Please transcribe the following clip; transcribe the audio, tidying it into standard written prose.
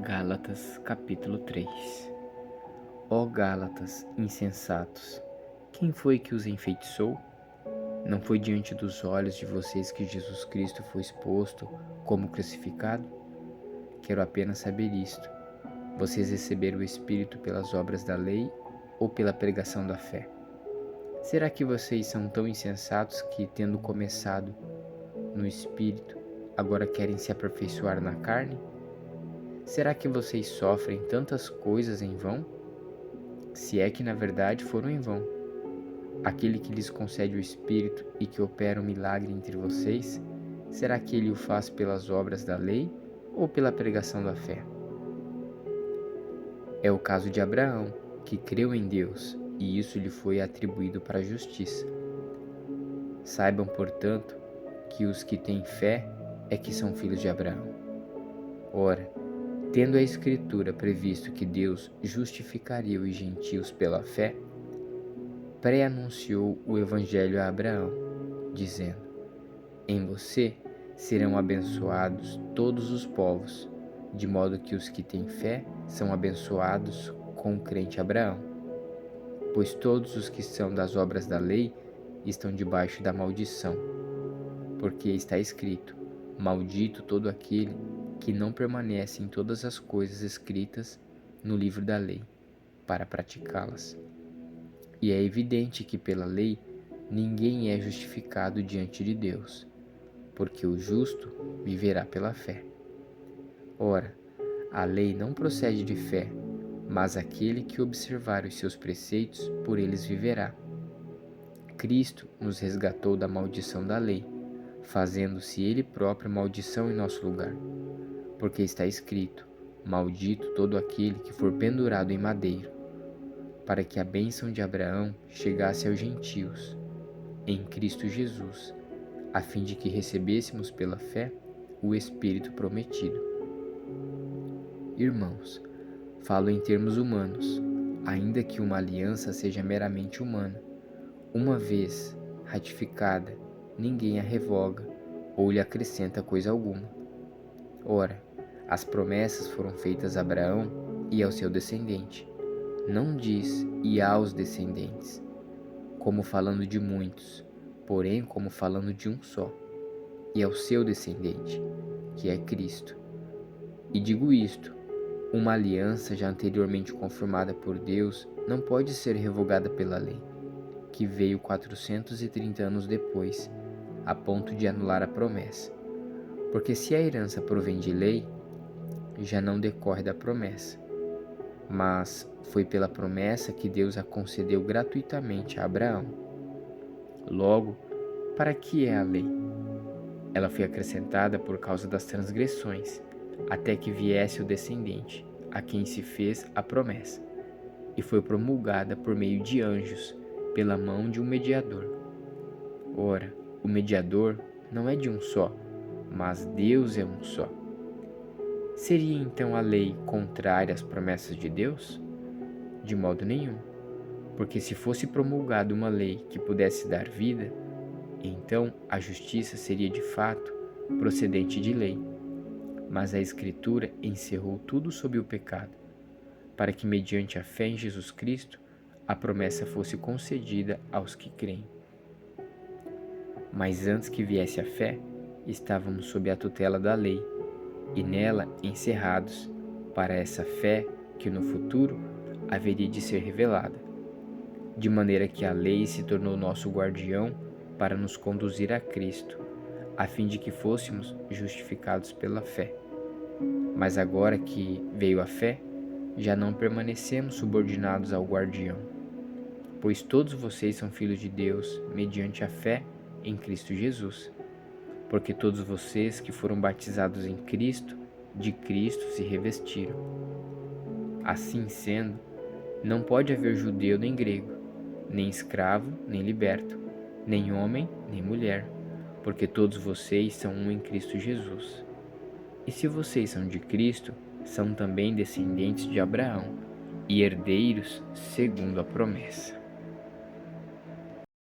Gálatas capítulo 3. Ó Gálatas, insensatos, quem foi que os enfeitiçou? Não foi diante dos olhos de vocês que Jesus Cristo foi exposto como crucificado? Quero apenas saber isto. Vocês receberam o Espírito pelas obras da lei ou pela pregação da fé? Será que vocês são tão insensatos que, tendo começado no Espírito, agora querem se aperfeiçoar na carne? Será que vocês sofrem tantas coisas em vão? Se é que na verdade foram em vão. Aquele que lhes concede o Espírito e que opera um milagre entre vocês, será que ele o faz pelas obras da lei ou pela pregação da fé? É o caso de Abraão, que creu em Deus, e isso lhe foi atribuído para a justiça. Saibam, portanto, que os que têm fé é que são filhos de Abraão. Ora, tendo a Escritura previsto que Deus justificaria os gentios pela fé, pré-anunciou o Evangelho a Abraão, dizendo: em você serão abençoados todos os povos, de modo que os que têm fé são abençoados com o crente Abraão. Pois todos os que são das obras da lei estão debaixo da maldição, porque está escrito: maldito todo aquele que não permanece em todas as coisas escritas no livro da lei, para praticá-las. E é evidente que pela lei ninguém é justificado diante de Deus, porque o justo viverá pela fé. Ora, a lei não procede de fé, mas aquele que observar os seus preceitos, por eles viverá. Cristo nos resgatou da maldição da lei, fazendo-se Ele próprio maldição em nosso lugar. Porque está escrito: maldito todo aquele que for pendurado em madeiro, para que a bênção de Abraão chegasse aos gentios, em Cristo Jesus, a fim de que recebêssemos pela fé o Espírito prometido. Irmãos, falo em termos humanos, ainda que uma aliança seja meramente humana. Uma vez ratificada, ninguém a revoga ou lhe acrescenta coisa alguma. Ora, as promessas foram feitas a Abraão e ao seu descendente. Não diz e aos descendentes, como falando de muitos, porém como falando de um só, e ao seu descendente, que é Cristo. E digo isto: uma aliança já anteriormente confirmada por Deus não pode ser revogada pela lei, que veio 430 anos depois, a ponto de anular a promessa. Porque se a herança provém de lei, já não decorre da promessa, mas foi pela promessa que Deus a concedeu gratuitamente a Abraão. Logo, para que é a lei? Ela foi acrescentada por causa das transgressões, até que viesse o descendente, a quem se fez a promessa, e foi promulgada por meio de anjos, pela mão de um mediador. Ora, o mediador não é de um só, mas Deus é um só. Seria então a lei contrária às promessas de Deus? De modo nenhum, porque se fosse promulgada uma lei que pudesse dar vida, então a justiça seria de fato procedente de lei. Mas a Escritura encerrou tudo sob o pecado, para que mediante a fé em Jesus Cristo a promessa fosse concedida aos que creem. Mas antes que viesse a fé, estávamos sob a tutela da lei, e nela encerrados para essa fé que no futuro haveria de ser revelada, de maneira que a lei se tornou nosso guardião para nos conduzir a Cristo, a fim de que fôssemos justificados pela fé. Mas agora que veio a fé, já não permanecemos subordinados ao guardião, pois todos vocês são filhos de Deus mediante a fé em Cristo Jesus. Porque todos vocês que foram batizados em Cristo, de Cristo se revestiram. Assim sendo, não pode haver judeu nem grego, nem escravo nem liberto, nem homem nem mulher, porque todos vocês são um em Cristo Jesus. E se vocês são de Cristo, são também descendentes de Abraão e herdeiros segundo a promessa.